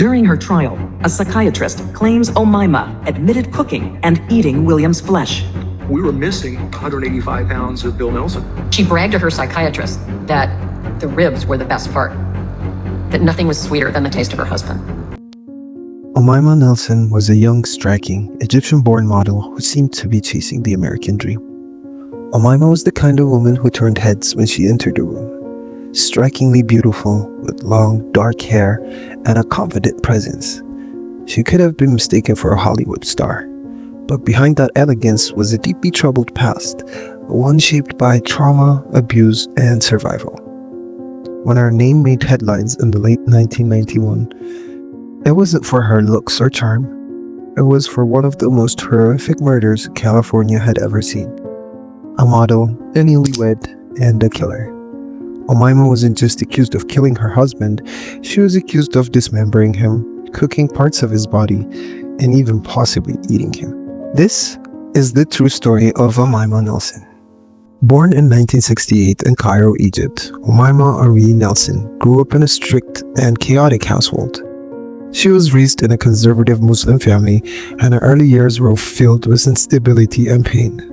During her trial, a psychiatrist claims Omaima admitted cooking and eating William's flesh. We were missing 185 pounds of Bill Nelson. She bragged to her psychiatrist that the ribs were the best part, that nothing was sweeter than the taste of her husband. Omaima Nelson was a young, striking, Egyptian-born model who seemed to be chasing the American dream. Omaima was the kind of woman who turned heads when she entered the room. Strikingly beautiful, with long, dark hair and a confident presence. She could have been mistaken for a Hollywood star. But behind that elegance was a deeply troubled past, one shaped by trauma, abuse, and survival. When her name made headlines in the late 1991, it wasn't for her looks or charm. It was for one of the most horrific murders California had ever seen. A model, a newlywed, and a killer. Omaima wasn't just accused of killing her husband, she was accused of dismembering him, cooking parts of his body, and even possibly eating him. This is the true story of Omaima Nelson. Born in 1968 in Cairo, Egypt, Omaima Ari Nelson grew up in a strict and chaotic household. She was raised in a conservative Muslim family, and her early years were filled with instability and pain.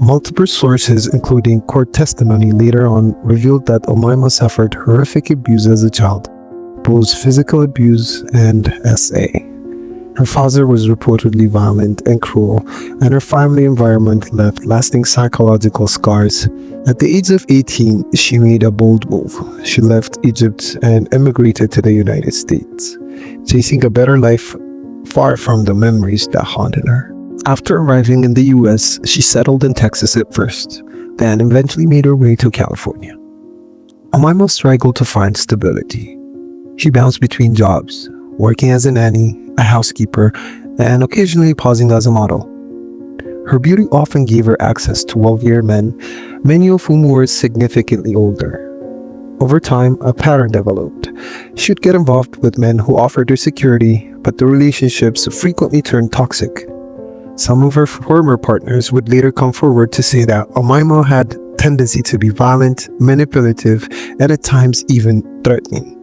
Multiple sources, including court testimony later on, revealed that Omaima suffered horrific abuse as a child, both physical abuse and SA. Her father was reportedly violent and cruel, and her family environment left lasting psychological scars. At the age of 18, she made a bold move. She left Egypt and emigrated to the United States, chasing a better life far from the memories that haunted her. After arriving in the US, she settled in Texas at first, then eventually made her way to California. Omaima struggled to find stability. She bounced between jobs, working as a nanny, a housekeeper, and occasionally posing as a model. Her beauty often gave her access to wealthier men, many of whom were significantly older. Over time, a pattern developed. She would get involved with men who offered her security, but the relationships frequently turned toxic. Some of her former partners would later come forward to say that Omaima had a tendency to be violent, manipulative, and at times even threatening.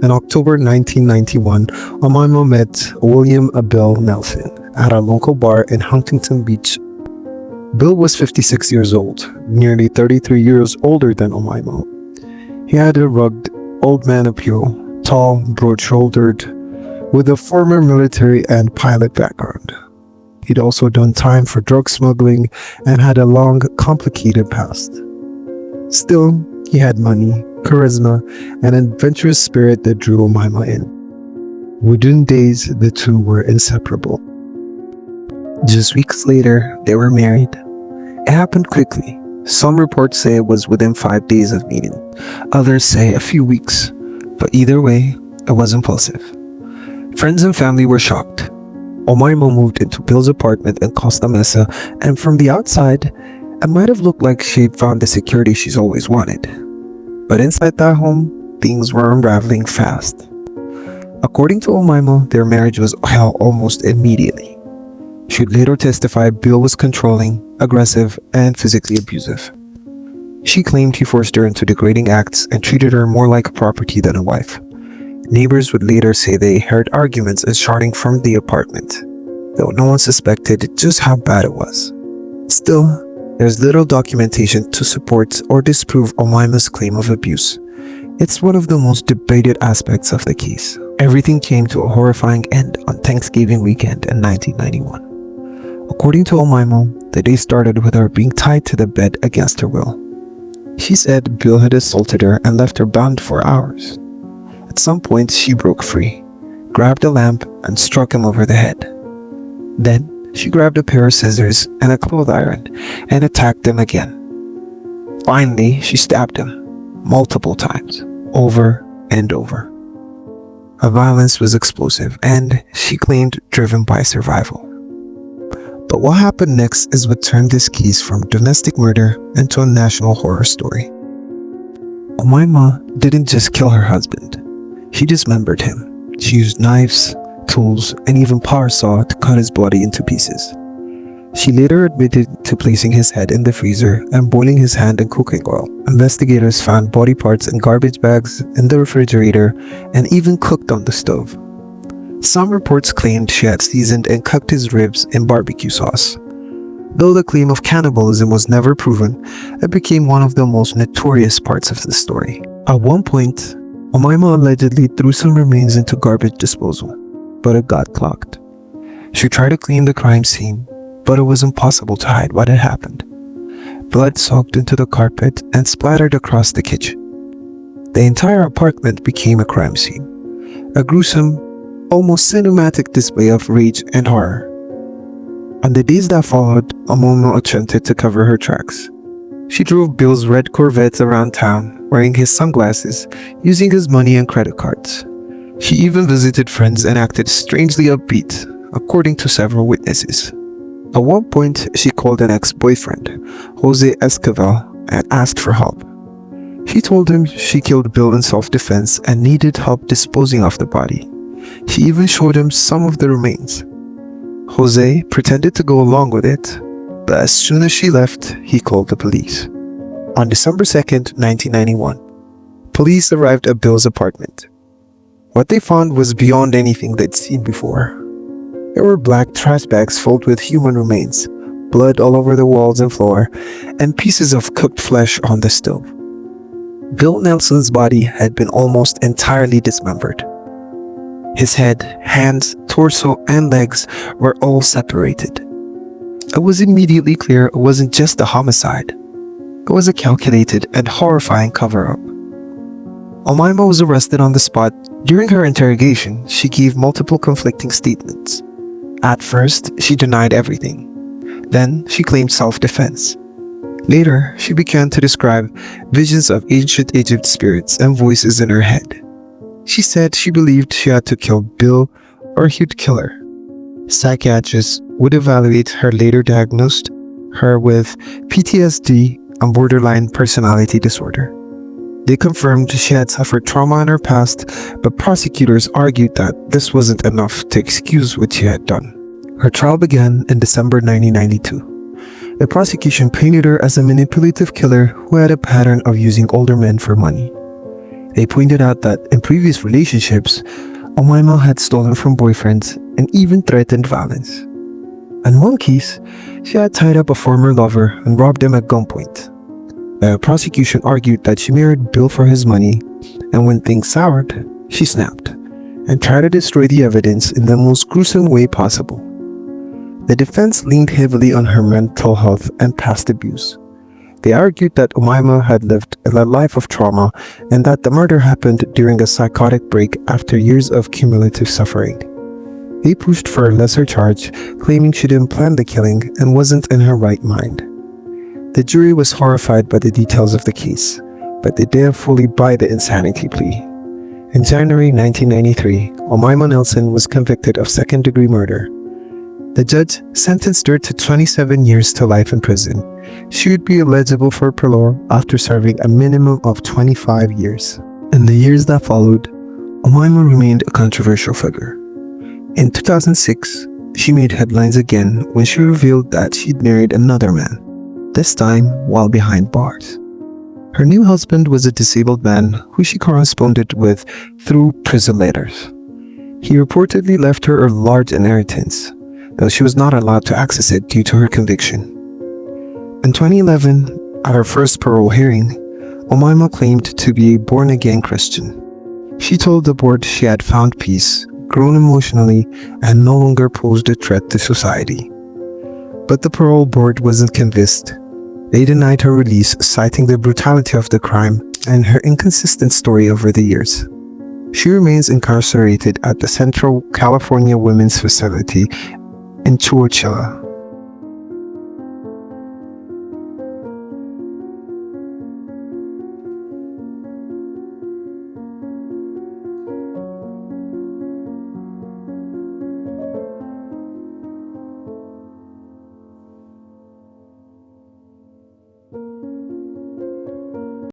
In October 1991, Omaima met William Bill Nelson at a local bar in Huntington Beach. Bill was 56 years old, nearly 33 years older than Omaima. He had a rugged, old man appeal, tall, broad-shouldered, with a former military and pilot background. He'd also done time for drug smuggling and had a long, complicated past. Still, he had money, charisma, and an adventurous spirit that drew Omaima in. Within days, the two were inseparable. Just weeks later, they were married. It happened quickly. Some reports say it was within 5 days of meeting. Others say a few weeks. But either way, it was impulsive. Friends and family were shocked. Omaima moved into Bill's apartment in Costa Mesa, and from the outside, it might have looked like she'd found the security she's always wanted. But inside that home, things were unraveling fast. According to Omaima, their marriage was hell almost immediately. She'd later testify Bill was controlling, aggressive, and physically abusive. She claimed he forced her into degrading acts and treated her more like a property than a wife. Neighbors would later say they heard arguments shouting from the apartment, though no one suspected just how bad it was. Still, there's little documentation to support or disprove Omaima's claim of abuse. It's one of the most debated aspects of the case. Everything came to a horrifying end on Thanksgiving weekend in 1991. According to Omaima, the day started with her being tied to the bed against her will. She said Bill had assaulted her and left her bound for hours. At some point, she broke free, grabbed a lamp, and struck him over the head. Then, she grabbed a pair of scissors and a clothes iron and attacked him again. Finally, she stabbed him multiple times, over and over. Her violence was explosive and, she claimed, driven by survival. But what happened next is what turned this case from domestic murder into a national horror story. Omaima didn't just kill her husband. She dismembered him. She used knives, tools, and even power saw to cut his body into pieces. She later admitted to placing his head in the freezer and boiling his hand in cooking oil. Investigators found body parts in garbage bags, in the refrigerator, and even cooked on the stove. Some reports claimed she had seasoned and cooked his ribs in barbecue sauce. Though the claim of cannibalism was never proven, it became one of the most notorious parts of the story. At one point, Omaima allegedly threw some remains into garbage disposal, but it got clogged. She tried to clean the crime scene, but it was impossible to hide what had happened. Blood soaked into the carpet and splattered across the kitchen. The entire apartment became a crime scene, a gruesome, almost cinematic display of rage and horror. On the days that followed, Omaima attempted to cover her tracks. She drove Bill's red Corvette around town, wearing his sunglasses, using his money and credit cards. She even visited friends and acted strangely upbeat, according to several witnesses. At one point, she called an ex-boyfriend, Jose Esquivel, and asked for help. She told him she killed Bill in self-defense and needed help disposing of the body. She even showed him some of the remains. Jose pretended to go along with it, but as soon as she left, he called the police. On December 2nd, 1991, police arrived at Bill's apartment. What they found was beyond anything they'd seen before. There were black trash bags filled with human remains, blood all over the walls and floor, and pieces of cooked flesh on the stove. Bill Nelson's body had been almost entirely dismembered. His head, hands, torso, and legs were all separated. It was immediately clear it wasn't just a homicide. It was a calculated and horrifying cover-up. Omaima was arrested on the spot. During her interrogation, she gave multiple conflicting statements. At first, she denied everything. Then, she claimed self-defense. Later, she began to describe visions of ancient Egypt spirits and voices in her head. She said she believed she had to kill Bill or he'd kill her. Psychiatrists would evaluate her, later diagnosed her with PTSD and borderline personality disorder. They confirmed she had suffered trauma in her past, but prosecutors argued that this wasn't enough to excuse what she had done. Her trial began in December 1992. The prosecution painted her as a manipulative killer who had a pattern of using older men for money. They pointed out that in previous relationships, Omaima had stolen from boyfriends and even threatened violence. In one case, she had tied up a former lover and robbed him at gunpoint. The prosecution argued that she married Bill for his money, and when things soured, she snapped and tried to destroy the evidence in the most gruesome way possible. The defense leaned heavily on her mental health and past abuse. They argued that Omaima had lived a life of trauma and that the murder happened during a psychotic break after years of cumulative suffering. They pushed for a lesser charge, claiming she didn't plan the killing and wasn't in her right mind. The jury was horrified by the details of the case, but they didn't fully buy the insanity plea. In January 1993, Omaima Nelson was convicted of second-degree murder. The judge sentenced her to 27 years to life in prison. She would be eligible for parole after serving a minimum of 25 years. In the years that followed, Omaima remained a controversial figure. In 2006, she made headlines again when she revealed that she'd married another man, this time while behind bars. Her new husband was a disabled man who she corresponded with through prison letters. He reportedly left her a large inheritance, though she was not allowed to access it due to her conviction. In 2011, at her first parole hearing, Omaima claimed to be a born-again Christian. She told the board she had found peace, grown emotionally, and no longer posed a threat to society. But the parole board wasn't convinced. They denied her release, citing the brutality of the crime and her inconsistent story over the years. She remains incarcerated at the Central California Women's Facility in Chowchilla.